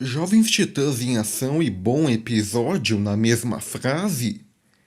Jovens Titãs em ação e bom episódio na mesma frase?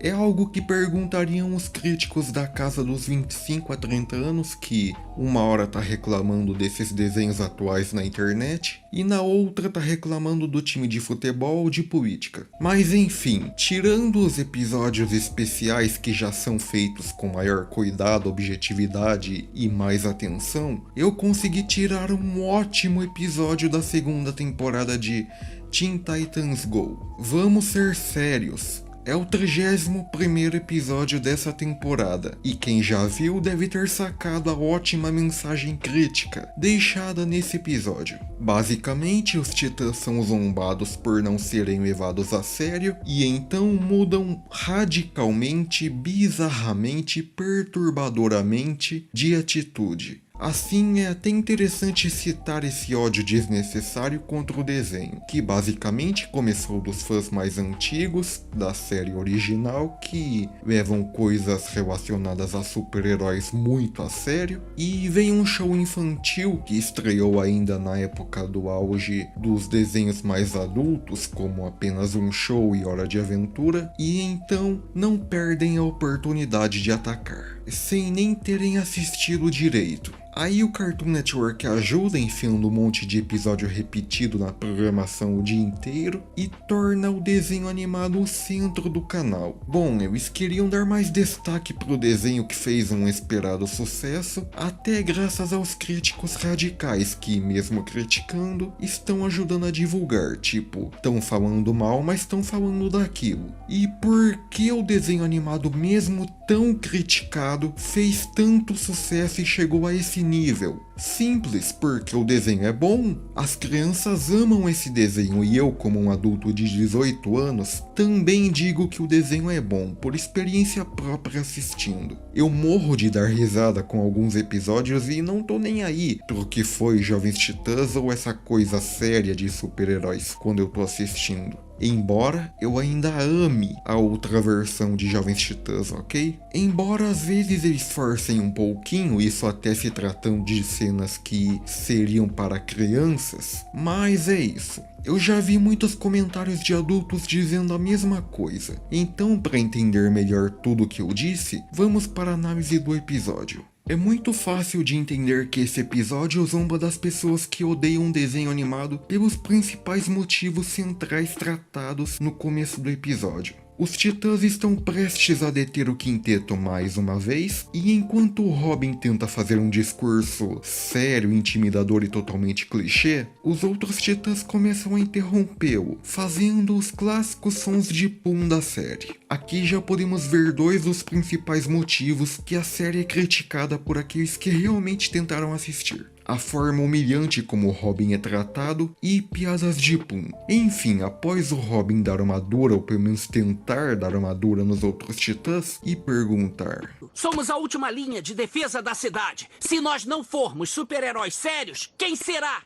É algo que perguntariam os críticos da casa dos 25 a 30 anos que uma hora tá reclamando desses desenhos atuais na internet e na outra tá reclamando do time de futebol ou de política. Mas enfim, tirando os episódios especiais que já são feitos com maior cuidado, objetividade e mais atenção, eu consegui tirar um ótimo episódio da segunda temporada de Teen Titans Go. Vamos ser sérios. É o 31º episódio dessa temporada, e quem já viu deve ter sacado a ótima mensagem crítica deixada nesse episódio. Basicamente, os titãs são zombados por não serem levados a sério, e então mudam radicalmente, bizarramente, perturbadoramente de atitude. Assim, é até interessante citar esse ódio desnecessário contra o desenho, que basicamente começou dos fãs mais antigos da série original, que levam coisas relacionadas a super-heróis muito a sério, e vem um show infantil que estreou ainda na época do auge dos desenhos mais adultos, como Apenas um Show e Hora de Aventura, e então não perdem a oportunidade de atacar, sem nem terem assistido direito. Aí o Cartoon Network ajuda enfiando um monte de episódio repetido na programação o dia inteiro e torna o desenho animado o centro do canal. Bom, eles queriam dar mais destaque pro desenho que fez um esperado sucesso, até graças aos críticos radicais que, mesmo criticando, estão ajudando a divulgar, tipo, estão falando mal, mas estão falando daquilo. E por que o desenho animado, mesmo tão criticado, fez tanto sucesso e chegou a esse nível? Simples, porque o desenho é bom, as crianças amam esse desenho e eu, como um adulto de 18 anos, também digo que o desenho é bom, por experiência própria assistindo. Eu morro de dar risada com alguns episódios e não tô nem aí pro que foi Jovens Titãs ou essa coisa séria de super-heróis quando eu tô assistindo. Embora eu ainda ame a outra versão de Jovens Titãs, ok? Embora às vezes eles forcem um pouquinho, isso até se tratando de cenas que seriam para crianças, mas é isso. Eu já vi muitos comentários de adultos dizendo a mesma coisa, então para entender melhor tudo o que eu disse, vamos para a análise do episódio. É muito fácil de entender que esse episódio zomba das pessoas que odeiam um desenho animado pelos principais motivos centrais tratados no começo do episódio. Os titãs estão prestes a deter o quinteto mais uma vez, e enquanto o Robin tenta fazer um discurso sério, intimidador e totalmente clichê, os outros titãs começam a interrompê-lo, fazendo os clássicos sons de pum da série. Aqui já podemos ver dois dos principais motivos que a série é criticada por aqueles que realmente tentaram assistir: a forma humilhante como o Robin é tratado e piadas de pum. Enfim, após o Robin dar uma dura, ou pelo menos tentar dar uma dura nos outros titãs e perguntar: somos a última linha de defesa da cidade. Se nós não formos super-heróis sérios, quem será?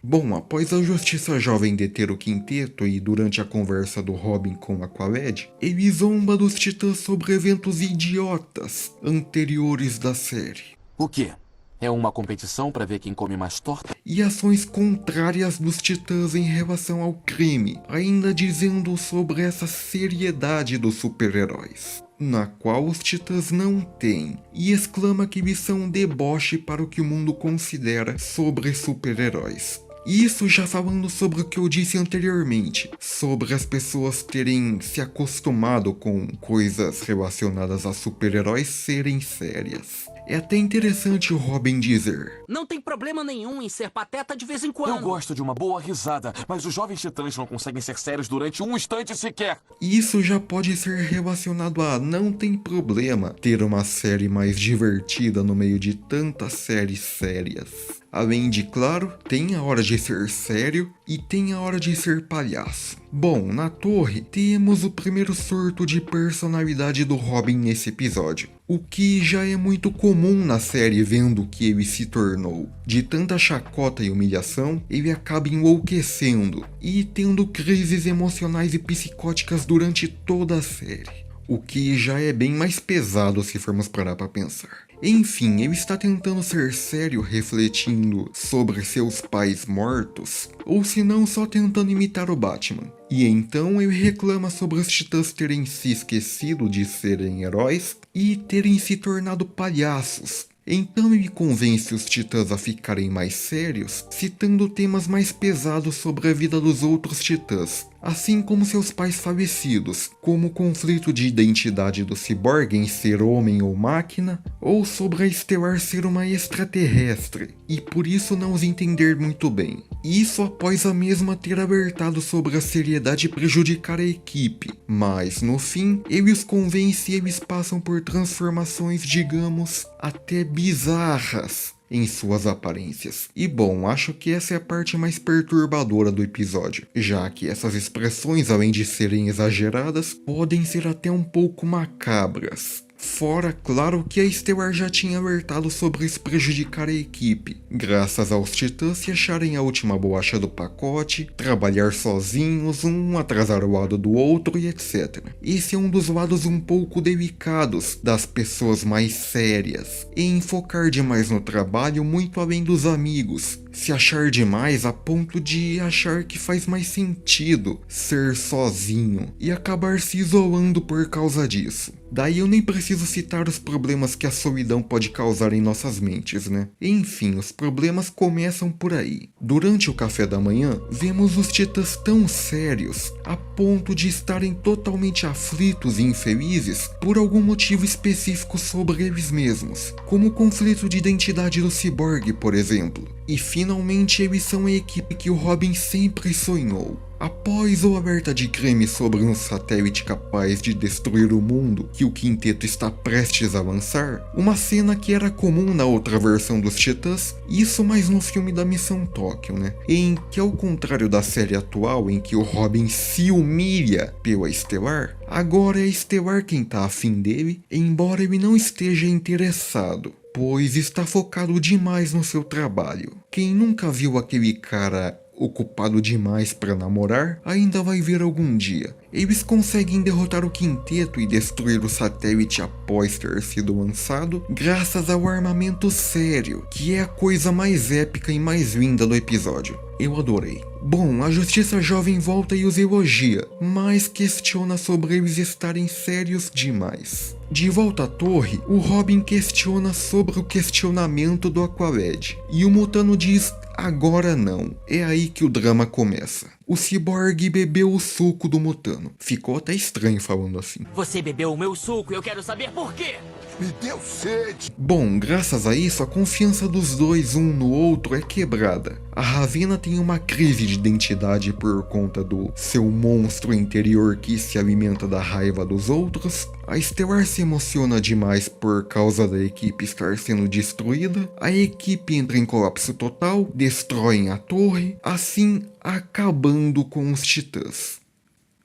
Bom, após a Justiça Jovem deter o quinteto e durante a conversa do Robin com Aqualad, ele zomba dos titãs sobre eventos idiotas anteriores da série. O quê? É uma competição para ver quem come mais torta? E ações contrárias dos titãs em relação ao crime, ainda dizendo sobre essa seriedade dos super-heróis, na qual os titãs não têm, e exclama que eles são um deboche para o que o mundo considera sobre super-heróis. Isso já falando sobre o que eu disse anteriormente, sobre as pessoas terem se acostumado com coisas relacionadas a super-heróis serem sérias. É até interessante o Robin dizer: não tem problema nenhum em ser pateta de vez em quando. Eu gosto de uma boa risada, mas os jovens titãs não conseguem ser sérios durante um instante sequer. Isso já pode ser relacionado a não tem problema ter uma série mais divertida no meio de tantas séries sérias. Além de, claro, tem a hora de ser sério e tem a hora de ser palhaço. Bom, na torre, temos o primeiro surto de personalidade do Robin nesse episódio, o que já é muito comum na série vendo o que ele se tornou. De tanta chacota e humilhação, ele acaba enlouquecendo e tendo crises emocionais e psicóticas durante toda a série. O que já é bem mais pesado se formos parar pra pensar. Enfim, ele está tentando ser sério refletindo sobre seus pais mortos, ou se não só tentando imitar o Batman. E então ele reclama sobre os Titãs terem se esquecido de serem heróis e terem se tornado palhaços. Então ele convence os Titãs a ficarem mais sérios, citando temas mais pesados sobre a vida dos outros Titãs, assim como seus pais falecidos, como o conflito de identidade do Cyborg em ser homem ou máquina, ou sobre a Estelar ser uma extraterrestre, e por isso não os entender muito bem. Isso após a mesma ter alertado sobre a seriedade prejudicar a equipe, mas no fim, ele os convence e eles passam por transformações, digamos, até bizarras em suas aparências. E bom, acho que essa é a parte mais perturbadora do episódio, já que essas expressões, além de serem exageradas, podem ser até um pouco macabras. Fora, claro, que a Estelar já tinha alertado sobre isso prejudicar a equipe, graças aos Titãs se acharem a última bolacha do pacote, trabalhar sozinhos, um atrasar o lado do outro e etc. Esse é um dos lados um pouco delicados das pessoas mais sérias, em focar demais no trabalho muito além dos amigos, se achar demais a ponto de achar que faz mais sentido ser sozinho e acabar se isolando por causa disso. Daí eu nem preciso citar os problemas que a solidão pode causar em nossas mentes, né? Enfim, os problemas começam por aí. Durante o café da manhã, vemos os Titãs tão sérios, a ponto de estarem totalmente aflitos e infelizes por algum motivo específico sobre eles mesmos, como o conflito de identidade do Cyborg, por exemplo. E finalmente eles são a equipe que o Robin sempre sonhou. Após o alerta de creme sobre um satélite capaz de destruir o mundo que o quinteto está prestes a lançar, uma cena que era comum na outra versão dos Titãs, isso mais no filme da Missão Tóquio, né? Em que, ao contrário da série atual em que o Robin se humilha pela Estelar, agora é a Estelar quem tá afim dele, embora ele não esteja interessado, pois está focado demais no seu trabalho. Quem nunca viu aquele cara ocupado demais para namorar, ainda vai ver algum dia. Eles conseguem derrotar o quinteto e destruir o satélite após ter sido lançado, graças ao armamento sério, que é a coisa mais épica e mais linda do episódio. Eu adorei. Bom, a Justiça Jovem volta e os elogia, mas questiona sobre eles estarem sérios demais. De volta à torre, o Robin questiona sobre o questionamento do Aqualad, e o Mutano diz: agora não. É aí que o drama começa. O Cyborg bebeu o suco do Mutano. Ficou até estranho falando assim. Você bebeu o meu suco e eu quero saber por quê. Me deu sede. Bom, graças a isso, a confiança dos dois um no outro é quebrada. A Ravena tem uma crise de identidade por conta do seu monstro interior que se alimenta da raiva dos outros. A Estelar se emociona demais por causa da equipe estar sendo destruída. A equipe entra em colapso total, destroem a torre, assim acabando com os Titãs.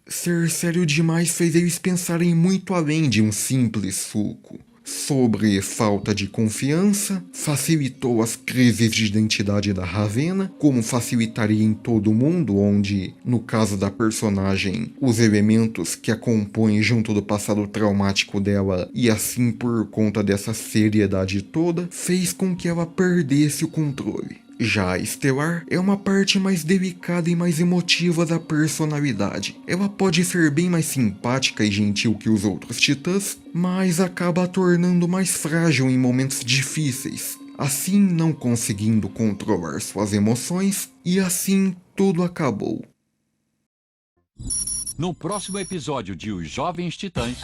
Ser sério demais fez eles pensarem muito além de um simples suco. Sobre falta de confiança, facilitou as crises de identidade da Ravena, como facilitaria em todo mundo, onde, no caso da personagem, os elementos que a compõem junto do passado traumático dela, e assim por conta dessa seriedade toda, fez com que ela perdesse o controle. Já a Estelar é uma parte mais delicada e mais emotiva da personalidade. Ela pode ser bem mais simpática e gentil que os outros Titãs, mas acaba a tornando mais frágil em momentos difíceis, assim não conseguindo controlar suas emoções, e assim tudo acabou. No próximo episódio de Os Jovens Titãs...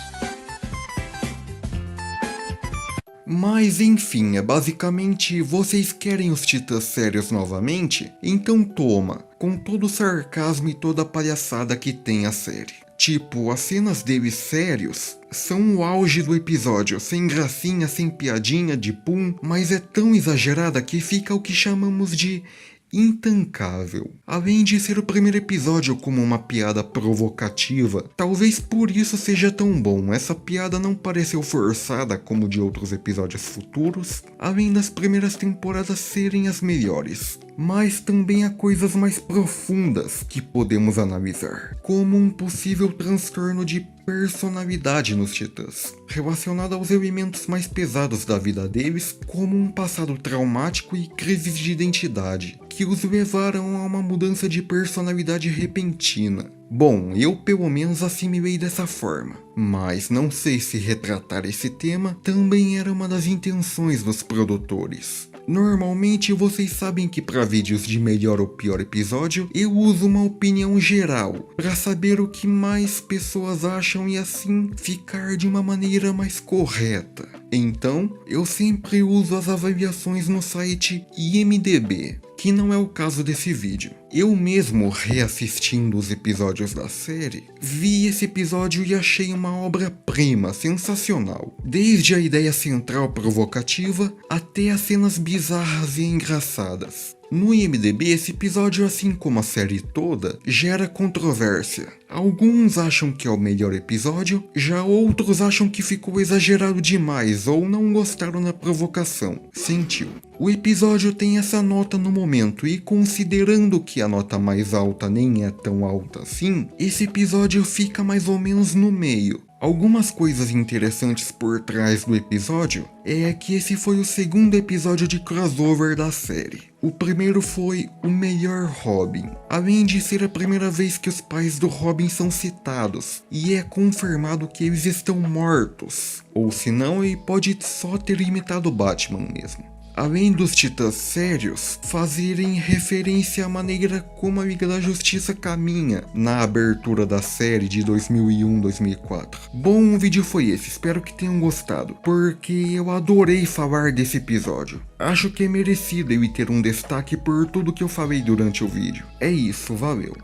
Mas enfim, é basicamente, vocês querem os Titãs sérios novamente? Então toma, com todo o sarcasmo e toda a palhaçada que tem a série. Tipo, as cenas deles sérios são o auge do episódio, sem gracinha, sem piadinha de pum, mas é tão exagerada que fica o que chamamos de intancável. Além de ser o primeiro episódio como uma piada provocativa, talvez por isso seja tão bom. Essa piada não pareceu forçada como de outros episódios futuros, além das primeiras temporadas serem as melhores. mas também há coisas mais profundas que podemos analisar, como um possível transtorno de personalidade nos Titãs, relacionado aos elementos mais pesados da vida deles, como um passado traumático e crises de identidade, que os levaram a uma mudança de personalidade repentina. Bom, eu pelo menos assimilei dessa forma, mas não sei se retratar esse tema também era uma das intenções dos produtores. Normalmente vocês sabem que para vídeos de melhor ou pior episódio, eu uso uma opinião geral, para saber o que mais pessoas acham e assim ficar de uma maneira mais correta. Então, eu sempre uso as avaliações no site IMDb, que não é o caso desse vídeo. Eu mesmo, reassistindo os episódios da série, vi esse episódio e achei uma obra-prima sensacional. Desde a ideia central provocativa, até as cenas bizarras e engraçadas. No IMDb, esse episódio, assim como a série toda, gera controvérsia. Alguns acham que é o melhor episódio, já outros acham que ficou exagerado demais ou não gostaram da provocação. Sentiu. O episódio tem essa nota no momento e, considerando que a nota mais alta nem é tão alta assim, esse episódio fica mais ou menos no meio. Algumas coisas interessantes por trás do episódio é que esse foi o segundo episódio de crossover da série. O primeiro foi o melhor Robin, além de ser a primeira vez que os pais do Robin são citados, e é confirmado que eles estão mortos, ou senão ele pode só ter imitado Batman mesmo. Além dos Titãs sérios fazerem referência à maneira como a Liga da Justiça caminha na abertura da série de 2001-2004. Bom, o vídeo foi esse, espero que tenham gostado, porque eu adorei falar desse episódio. Acho que é merecido ele ter um destaque por tudo que eu falei durante o vídeo. É isso, valeu.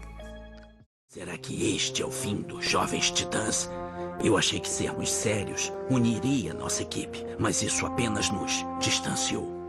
Será que este é o fim dos Jovens Titãs? Eu achei que sermos sérios uniria nossa equipe, mas isso apenas nos distanciou.